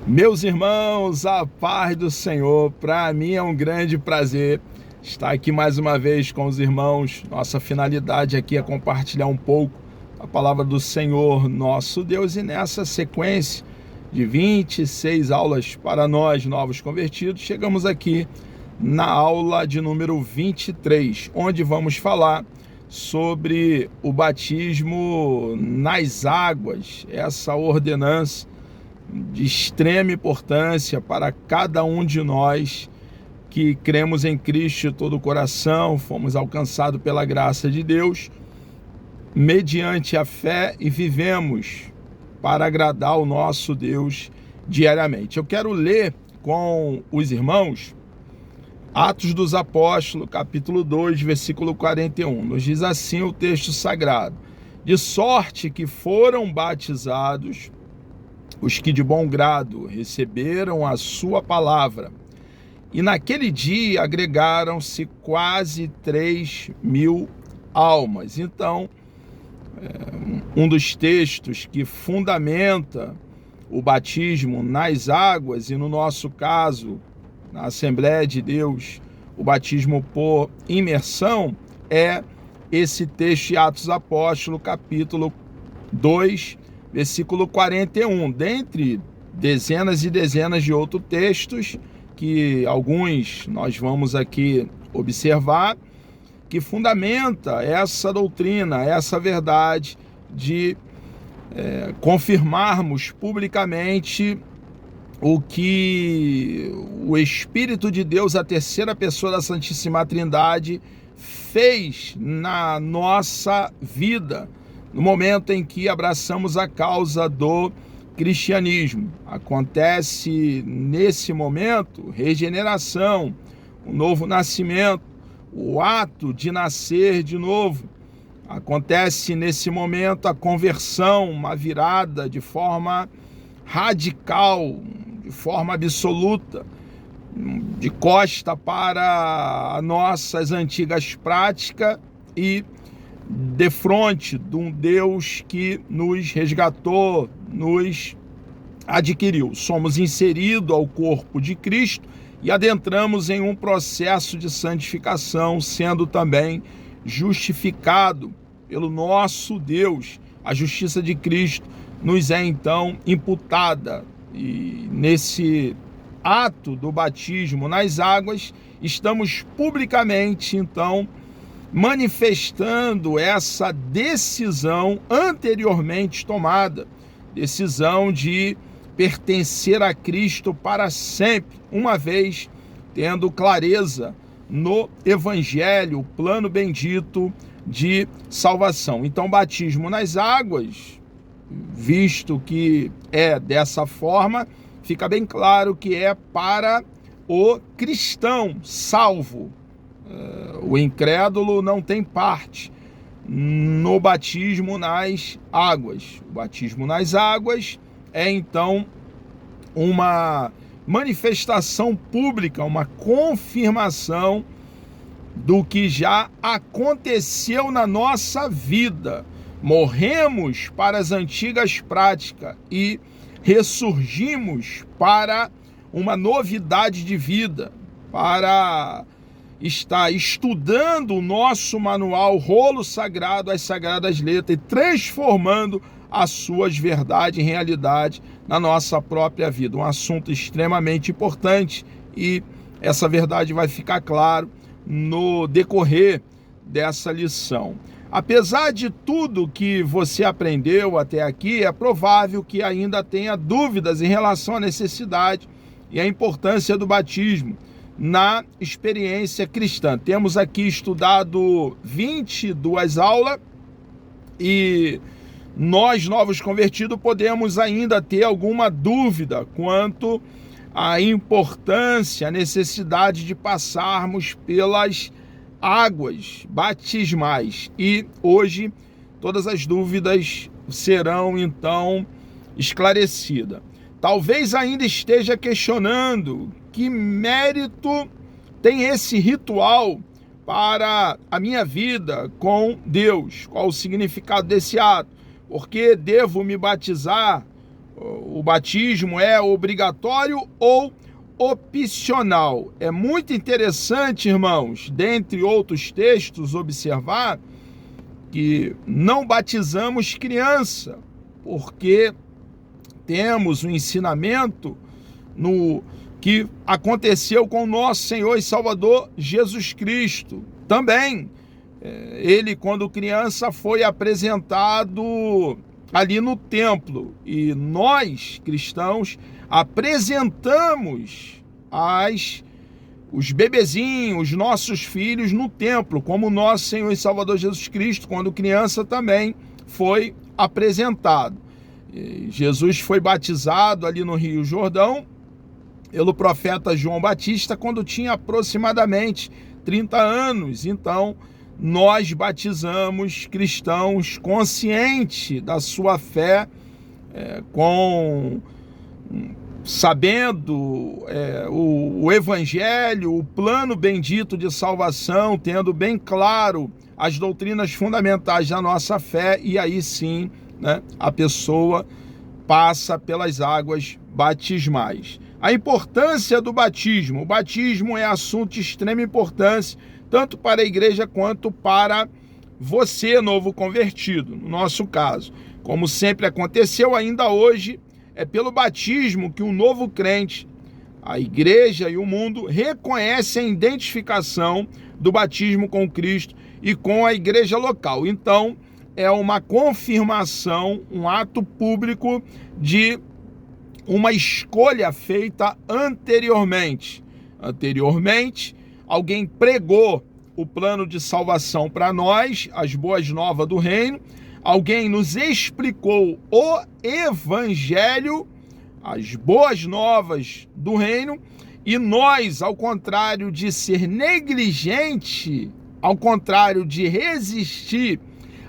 Meus irmãos, a paz do Senhor, para mim é um grande prazer estar aqui mais uma vez com os irmãos. Nossa finalidade aqui é compartilhar um pouco a palavra do Senhor, nosso Deus, e nessa sequência de 26 aulas para nós, novos convertidos, chegamos aqui na aula de número 23, onde vamos falar sobre o batismo nas águas, essa ordenança de extrema importância para cada um de nós que cremos em Cristo de todo o coração, fomos alcançados pela graça de Deus, mediante a fé, e vivemos para agradar o nosso Deus diariamente. Eu quero ler com os irmãos Atos dos Apóstolos, capítulo 2, versículo 41. Nos diz assim o texto sagrado: de sorte que foram batizados os que de bom grado receberam a sua palavra. E naquele dia agregaram-se quase 3.000 almas. Então, um dos textos que fundamenta o batismo nas águas, e no nosso caso, na Assembleia de Deus, o batismo por imersão, é esse texto de Atos dos Apóstolos, capítulo 2, versículo 41, dentre dezenas e dezenas de outros textos, que alguns nós vamos aqui observar, que fundamenta essa doutrina, essa verdade de confirmarmos publicamente o que o Espírito de Deus, a terceira pessoa da Santíssima Trindade, fez na nossa vida, no momento em que abraçamos a causa do cristianismo. Acontece nesse momento regeneração, o novo nascimento, o ato de nascer de novo. Acontece nesse momento a conversão, uma virada de forma radical, de forma absoluta, de costa para as nossas antigas práticas e de frente de um Deus que nos resgatou, nos adquiriu. Somos inseridos ao corpo de Cristo e adentramos em um processo de santificação, sendo também justificado pelo nosso Deus. A justiça de Cristo nos é então imputada, e nesse ato do batismo nas águas estamos publicamente então manifestando essa decisão anteriormente tomada, decisão de pertencer a Cristo para sempre, uma vez tendo clareza no Evangelho, o plano bendito de salvação. Então, batismo nas águas, visto que é dessa forma, fica bem claro que é para o cristão salvo. O incrédulo não tem parte no batismo nas águas. O batismo nas águas é então uma manifestação pública, uma confirmação do que já aconteceu na nossa vida. Morremos para as antigas práticas e ressurgimos para uma novidade de vida, para está estudando o nosso manual, rolo sagrado, as sagradas letras, e transformando as suas verdades em realidade na nossa própria vida. Um assunto extremamente importante, e essa verdade vai ficar claro no decorrer dessa lição. Apesar de tudo que você aprendeu até aqui, é provável que ainda tenha dúvidas em relação à necessidade e à importância do batismo na experiência cristã. Temos aqui estudado 22 aulas e nós, novos convertidos, podemos ainda ter alguma dúvida quanto à importância, à necessidade de passarmos pelas águas batismais. E hoje todas as dúvidas serão então esclarecidas. Talvez ainda esteja questionando que mérito tem esse ritual para a minha vida com Deus, qual o significado desse ato, por que devo me batizar, o batismo é obrigatório ou opcional. É muito interessante, irmãos, dentre outros textos, observar que não batizamos criança, porque temos um ensinamento no que aconteceu com o nosso Senhor e Salvador Jesus Cristo. Também, ele, quando criança, foi apresentado ali no templo, e nós, cristãos, apresentamos os bebezinhos, nossos filhos no templo, como nosso Senhor e Salvador Jesus Cristo, quando criança, também foi apresentado. Jesus foi batizado ali no Rio Jordão pelo profeta João Batista quando tinha aproximadamente 30 anos. Então, nós batizamos cristãos consciente da sua fé, sabendo o evangelho, o plano bendito de salvação, tendo bem claro as doutrinas fundamentais da nossa fé, e aí sim, né, a pessoa passa pelas águas batismais. A importância do batismo. O batismo é assunto de extrema importância, tanto para a igreja quanto para você, novo convertido, no nosso caso. Como sempre aconteceu, ainda hoje, é pelo batismo que um novo crente, a igreja e o mundo reconhecem a identificação do batismo com Cristo e com a igreja local. Então, é uma confirmação, um ato público de uma escolha feita anteriormente. Anteriormente, alguém pregou o plano de salvação para nós, as boas novas do reino. Alguém nos explicou o evangelho, as boas novas do reino, e nós, ao contrário de ser negligente, ao contrário de resistir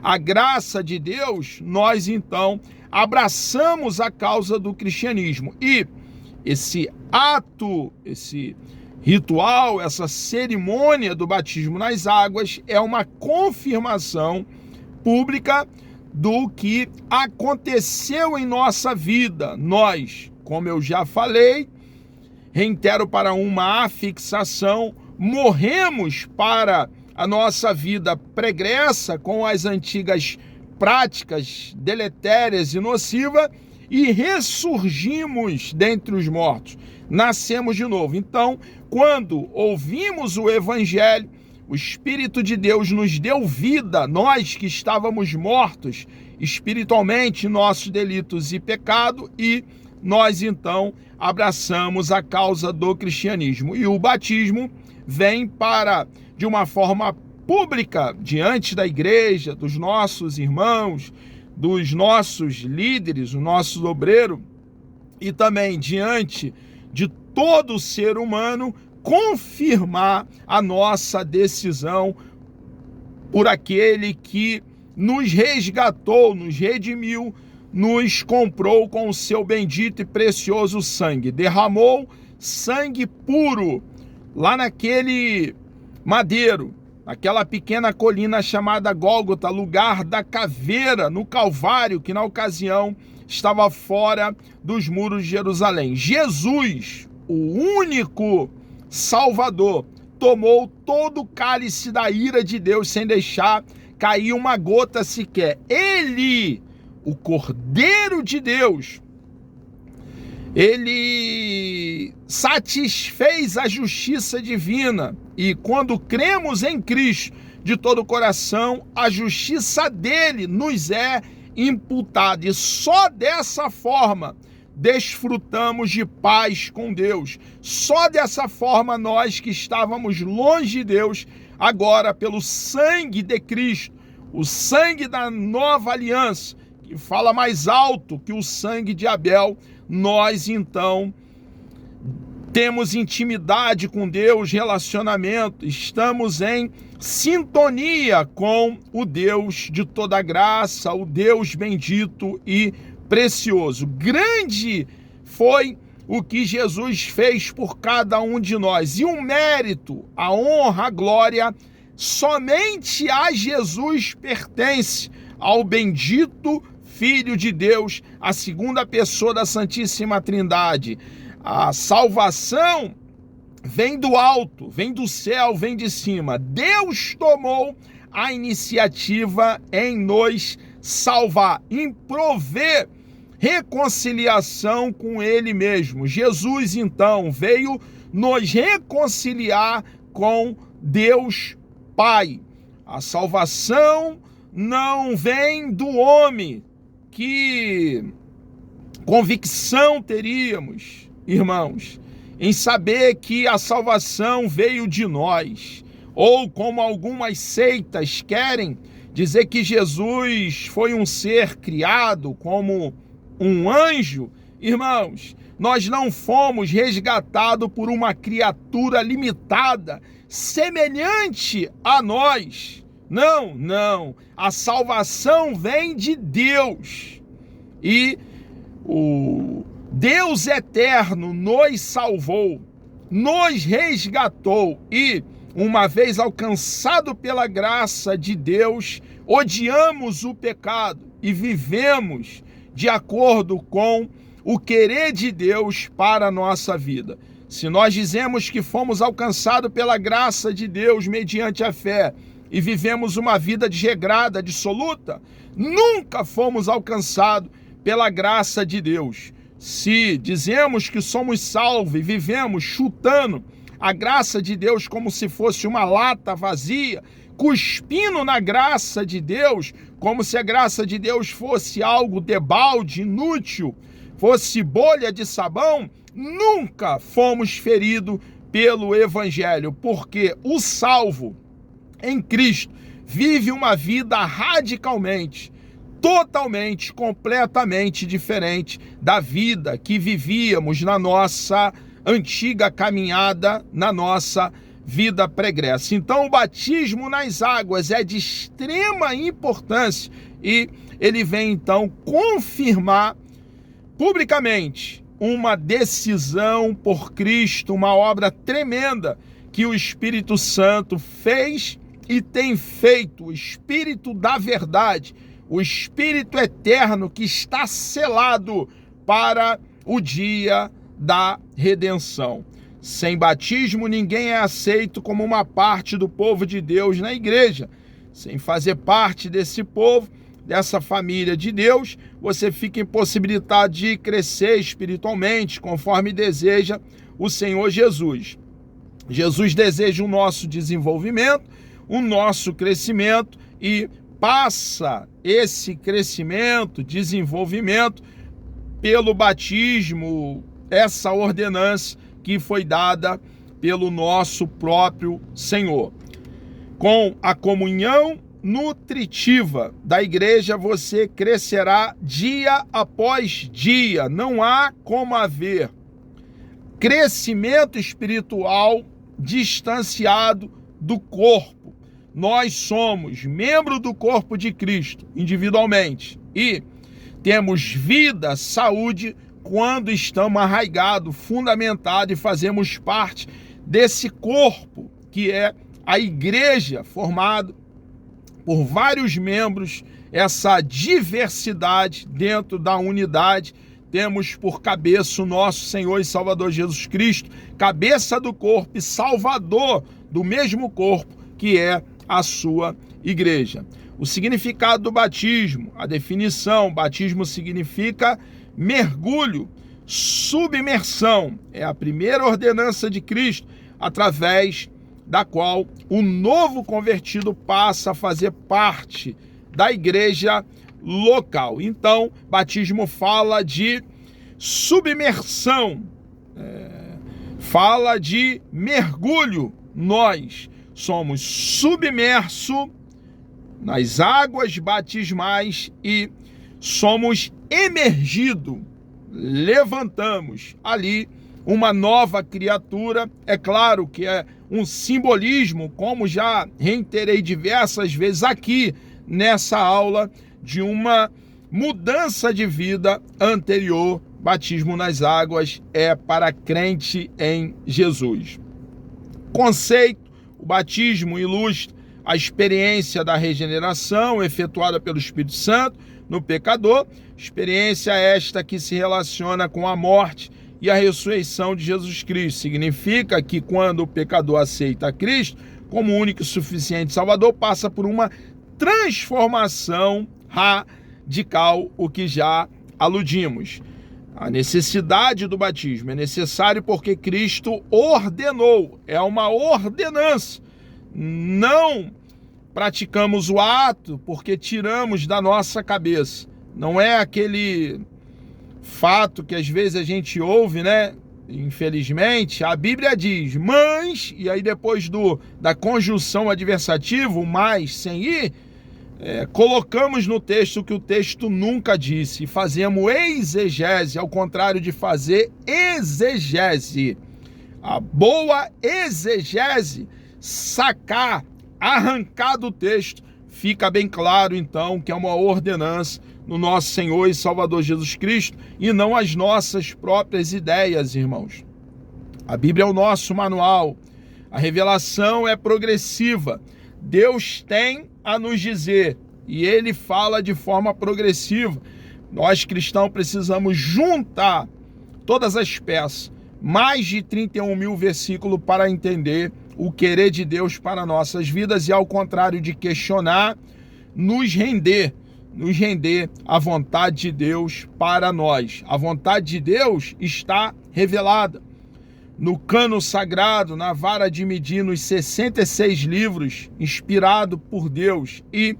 à graça de Deus, nós então abraçamos a causa do cristianismo. E esse ato, esse ritual, essa cerimônia do batismo nas águas é uma confirmação pública do que aconteceu em nossa vida. Nós, como eu já falei, reitero para uma afixação, morremos para a nossa vida pregressa com as antigas práticas deletérias e nocivas e ressurgimos dentre os mortos, nascemos de novo. Então, quando ouvimos o evangelho, o Espírito de Deus nos deu vida, nós que estávamos mortos espiritualmente, nossos delitos e pecado, e nós então abraçamos a causa do cristianismo. E o batismo vem para, de uma forma pública, diante da igreja, dos nossos irmãos, dos nossos líderes, o nosso obreiro, e também diante de todo ser humano, confirmar a nossa decisão por aquele que nos resgatou, nos redimiu, nos comprou com o seu bendito e precioso sangue. Derramou sangue puro lá naquele madeiro, naquela pequena colina chamada Gólgota, lugar da caveira no Calvário, que na ocasião estava fora dos muros de Jerusalém. Jesus, o único Salvador, tomou todo o cálice da ira de Deus sem deixar cair uma gota sequer. Ele, o Cordeiro de Deus, ele satisfez a justiça divina, e quando cremos em Cristo de todo o coração, a justiça dele nos é imputada, e só dessa forma desfrutamos de paz com Deus. Só dessa forma nós que estávamos longe de Deus, agora pelo sangue de Cristo, o sangue da nova aliança, que fala mais alto que o sangue de Abel, nós então temos intimidade com Deus, relacionamento, estamos em sintonia com o Deus de toda graça, o Deus bendito e precioso. Grande foi o que Jesus fez por cada um de nós, e o mérito, a honra, a glória, somente a Jesus pertence, ao bendito Filho de Deus, a segunda pessoa da Santíssima Trindade. A salvação vem do alto, vem do céu, vem de cima. Deus tomou a iniciativa em nos salvar, em prover reconciliação com Ele mesmo. Jesus, então, veio nos reconciliar com Deus Pai. A salvação não vem do homem. Que convicção teríamos, irmãos, em saber que a salvação veio de nós, ou como algumas seitas querem dizer que Jesus foi um ser criado como um anjo. Irmãos, nós não fomos resgatados por uma criatura limitada, semelhante a nós. Não, não. A salvação vem de Deus. E o Deus eterno nos salvou, nos resgatou e, uma vez alcançado pela graça de Deus, odiamos o pecado e vivemos de acordo com o querer de Deus para a nossa vida. Se nós dizemos que fomos alcançados pela graça de Deus mediante a fé e vivemos uma vida desregrada, dissoluta, nunca fomos alcançados pela graça de Deus. Se dizemos que somos salvos e vivemos chutando a graça de Deus como se fosse uma lata vazia, cuspindo na graça de Deus, como se a graça de Deus fosse algo debalde, inútil, fosse bolha de sabão, nunca fomos feridos pelo Evangelho, porque o salvo em Cristo vive uma vida radicalmente, totalmente, completamente diferente da vida que vivíamos na nossa antiga caminhada, na nossa vida pregressa. Então o batismo nas águas é de extrema importância e ele vem então confirmar publicamente uma decisão por Cristo, uma obra tremenda que o Espírito Santo fez e tem feito, o Espírito da verdade, o Espírito eterno que está selado para o dia da redenção. Sem batismo, ninguém é aceito como uma parte do povo de Deus na igreja. Sem fazer parte desse povo, dessa família de Deus, você fica impossibilitado de crescer espiritualmente, conforme deseja o Senhor Jesus. Jesus deseja o nosso desenvolvimento, o nosso crescimento e passa esse crescimento, desenvolvimento pelo batismo, essa ordenança que foi dada pelo nosso próprio Senhor. Com a comunhão nutritiva da igreja, você crescerá dia após dia. Não há como haver crescimento espiritual distanciado do corpo. Nós somos membro do corpo de Cristo individualmente e temos vida, saúde, quando estamos arraigados, fundamentados e fazemos parte desse corpo que é a igreja, formado por vários membros, essa diversidade dentro da unidade. Temos por cabeça o nosso Senhor e Salvador Jesus Cristo, cabeça do corpo e salvador do mesmo corpo que é a sua igreja. O significado do batismo, a definição: batismo significa mergulho, submersão. É a primeira ordenança de Cristo, através da qual o novo convertido passa a fazer parte da igreja local. Então, batismo fala de submersão, fala de mergulho. Nós somos submersos nas águas batismais e somos emergidos, levantamos ali uma nova criatura. É claro que é um simbolismo, como já reiterei diversas vezes aqui nessa aula, de uma mudança de vida anterior. Batismo nas águas é para crente em Jesus. Conceito: o batismo ilustra a experiência da regeneração efetuada pelo Espírito Santo no pecador, experiência esta que se relaciona com a morte e a ressurreição de Jesus Cristo. Significa que quando o pecador aceita a Cristo como único e suficiente Salvador, passa por uma transformação radical, o que já aludimos. A necessidade do batismo é necessário porque Cristo ordenou, é uma ordenança. Não praticamos o ato porque tiramos da nossa cabeça. Não é aquele fato que às vezes a gente ouve, né? Infelizmente, a Bíblia diz, mas, e aí depois da conjunção adversativa, mais, sem ir, colocamos no texto o que o texto nunca disse, e fazemos exegese, ao contrário de fazer exegese. A boa exegese, sacar, arrancar do texto, fica bem claro então que é uma ordenança no nosso Senhor e Salvador Jesus Cristo e não as nossas próprias ideias, irmãos. A Bíblia é o nosso manual, a revelação é progressiva, Deus tem a nos dizer e Ele fala de forma progressiva. Nós cristãos precisamos juntar todas as peças, mais de 31 mil versículos para entender o querer de Deus para nossas vidas e, ao contrário de questionar, nos render à vontade de Deus para nós. A vontade de Deus está revelada no cano sagrado, na vara de medir, nos 66 livros inspirado por Deus, e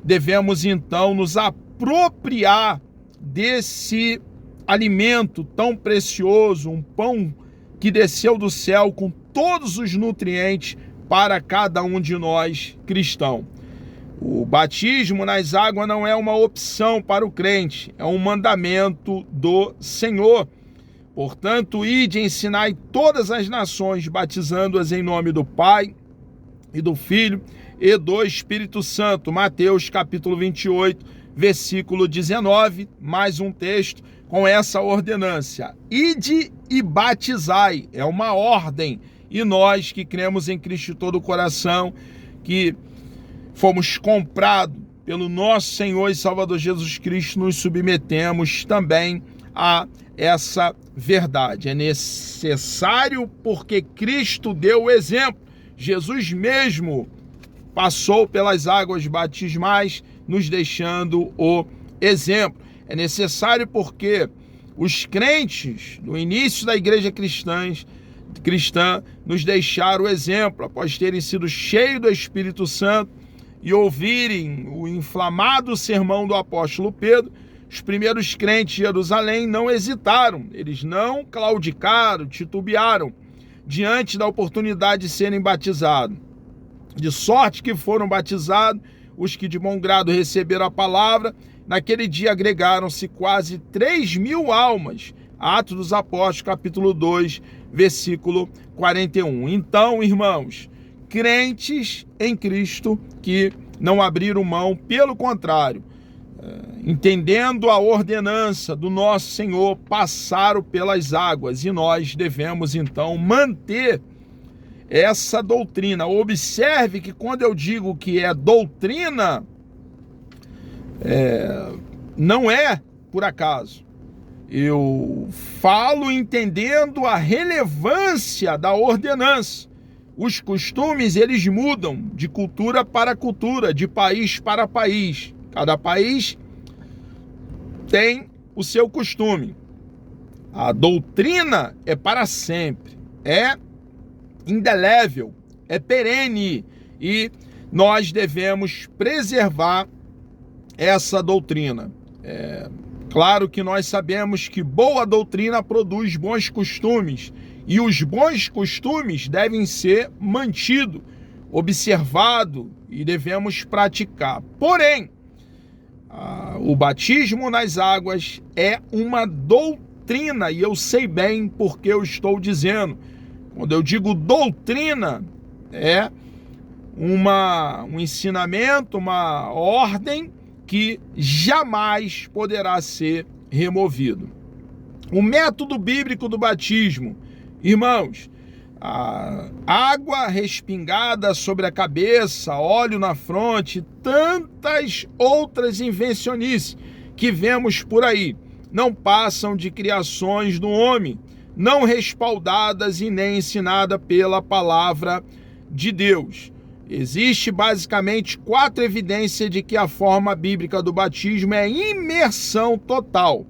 devemos então nos apropriar desse alimento tão precioso, um pão que desceu do céu com todos os nutrientes para cada um de nós cristãos. O batismo nas águas não é uma opção para o crente, é um mandamento do Senhor. Portanto, ide e ensinai todas as nações, batizando-as em nome do Pai e do Filho e do Espírito Santo. Mateus capítulo 28, versículo 19, mais um texto com essa ordenância. Ide e batizai, é uma ordem. E nós que cremos em Cristo de todo o coração, que fomos comprados pelo nosso Senhor e Salvador Jesus Cristo, nos submetemos também a essa verdade. É necessário porque Cristo deu o exemplo. Jesus mesmo passou pelas águas batismais, nos deixando o exemplo. É necessário porque os crentes, no início da igreja cristã, nos deixaram o exemplo, após terem sido cheios do Espírito Santo e ouvirem o inflamado sermão do apóstolo Pedro. Os primeiros crentes de Jerusalém não hesitaram, eles não claudicaram, titubearam diante da oportunidade de serem batizados. De sorte que foram batizados os que de bom grado receberam a palavra. Naquele dia agregaram-se quase 3.000 almas. Atos dos Apóstolos, capítulo 2, versículo 41. Então, irmãos, crentes em Cristo que não abriram mão, pelo contrário, entendendo a ordenança do nosso Senhor, passaram pelas águas, e nós devemos então manter essa doutrina. Observe que quando eu digo que é doutrina, não é por acaso. Eu falo entendendo a relevância da ordenança. Os costumes, eles mudam de cultura para cultura, de país para país. Cada país tem o seu costume. A doutrina é para sempre, é indelével, é perene, e nós devemos preservar essa doutrina. Claro que nós sabemos que boa doutrina produz bons costumes, e os bons costumes devem ser mantidos, observados, e devemos praticar. Porém, o batismo nas águas é uma doutrina, e eu sei bem porque eu estou dizendo. Quando eu digo doutrina, é um ensinamento, uma ordem que jamais poderá ser removido. O método bíblico do batismo, irmãos, a água respingada sobre a cabeça, óleo na fronte, tantas outras invencionices que vemos por aí, não passam de criações do homem, não respaldadas e nem ensinadas pela palavra de Deus. Existe basicamente 4 evidências de que a forma bíblica do batismo é imersão total.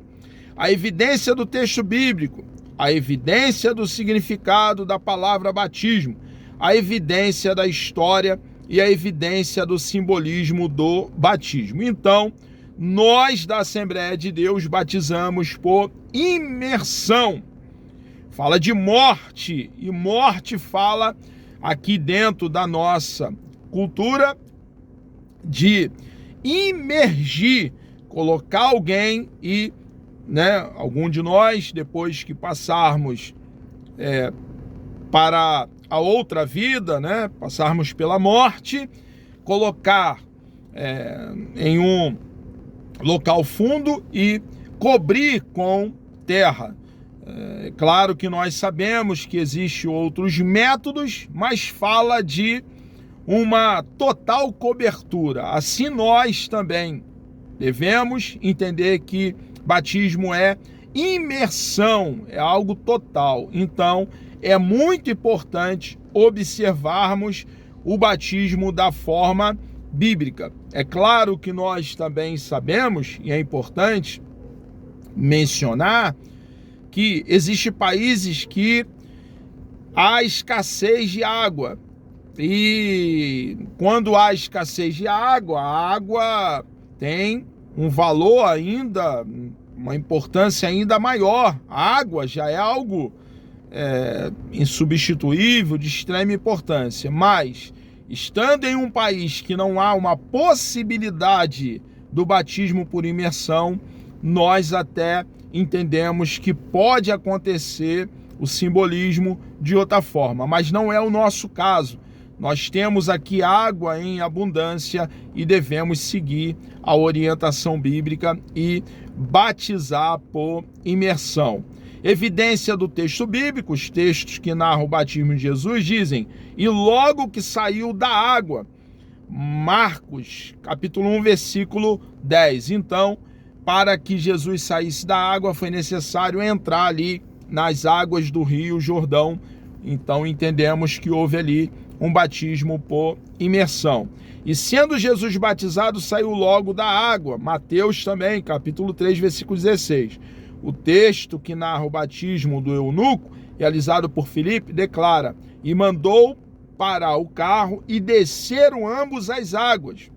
A evidência do texto bíblico, a evidência do significado da palavra batismo, a evidência da história e a evidência do simbolismo do batismo. Então, nós da Assembleia de Deus batizamos por imersão. Fala de morte, e morte fala aqui dentro da nossa cultura de imergir, colocar alguém e, algum de nós, depois que passarmos para a outra vida, passarmos pela morte, colocar em um local fundo e cobrir com terra. É claro que nós sabemos que existem outros métodos, mas fala de uma total cobertura. Assim nós também devemos entender que batismo é imersão, é algo total. Então, é muito importante observarmos o batismo da forma bíblica. É claro que nós também sabemos, e é importante mencionar, que existem países que há escassez de água. E quando há escassez de água, a água tem um valor ainda, uma importância ainda maior. A água já é algo insubstituível, de extrema importância. Mas, estando em um país que não há uma possibilidade do batismo por imersão, nós até entendemos que pode acontecer o simbolismo de outra forma, mas não é o nosso caso. Nós temos aqui água em abundância e devemos seguir a orientação bíblica e batizar por imersão. Evidência do texto bíblico, os textos que narram o batismo de Jesus dizem: e logo que saiu da água, Marcos, capítulo 1, versículo 10. Então, para que Jesus saísse da água, foi necessário entrar ali nas águas do Rio Jordão. Então, entendemos que houve ali um batismo por imersão. E sendo Jesus batizado, saiu logo da água. Mateus também, capítulo 3, versículo 16. O texto que narra o batismo do eunuco, realizado por Filipe, declara: e mandou parar o carro e desceram ambos as águas,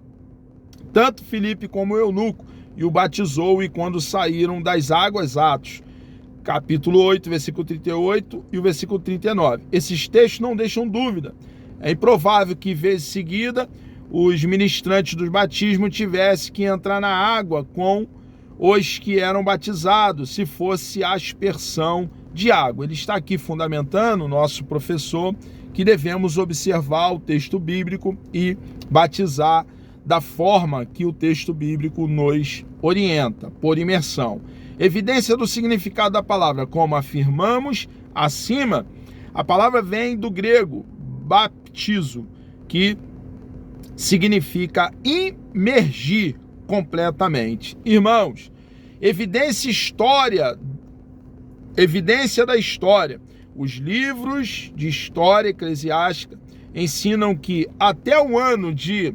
tanto Filipe como o eunuco, e o batizou, e quando saíram das águas, Atos, capítulo 8, versículo 38 e o versículo 39. Esses textos não deixam dúvida. É improvável que, vez seguida, os ministrantes do batismo tivessem que entrar na água com os que eram batizados, se fosse a aspersão de água. Ele está aqui fundamentando, nosso professor, que devemos observar o texto bíblico e batizar da forma que o texto bíblico nos orienta, por imersão. Evidência do significado da palavra, como afirmamos acima, a palavra vem do grego baptizo, que significa imergir completamente. Irmãos, evidência da história. Os livros de história eclesiástica ensinam que até o ano de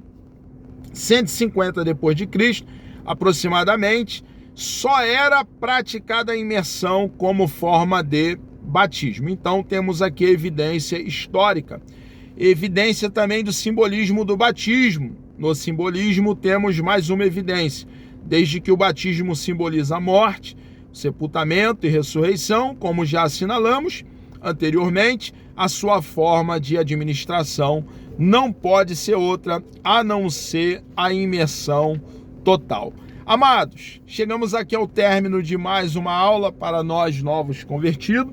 150 depois de Cristo, aproximadamente, só era praticada a imersão como forma de batismo. Então temos aqui a evidência histórica. Evidência também do simbolismo do batismo. No simbolismo temos mais uma evidência. Desde que o batismo simboliza a morte, sepultamento e ressurreição, como já assinalamos anteriormente, a sua forma de administração não pode ser outra a não ser a imersão total. Amados, chegamos aqui ao término de mais uma aula para nós novos convertidos.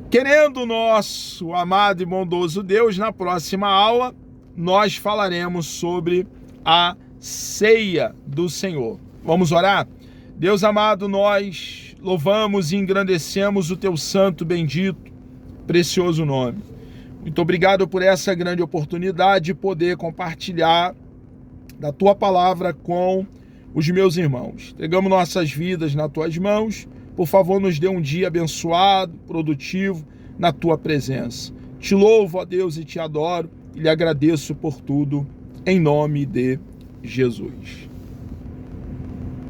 Querendo o nosso amado e bondoso Deus, na próxima aula nós falaremos sobre a ceia do Senhor. Vamos orar? Deus amado, nós louvamos e engrandecemos o teu santo bendito, precioso nome. Muito obrigado por essa grande oportunidade de poder compartilhar da tua palavra com os meus irmãos. Entregamos nossas vidas nas tuas mãos. Por favor, nos dê um dia abençoado, produtivo, na tua presença. Te louvo, ó Deus, e te adoro e lhe agradeço por tudo, em nome de Jesus.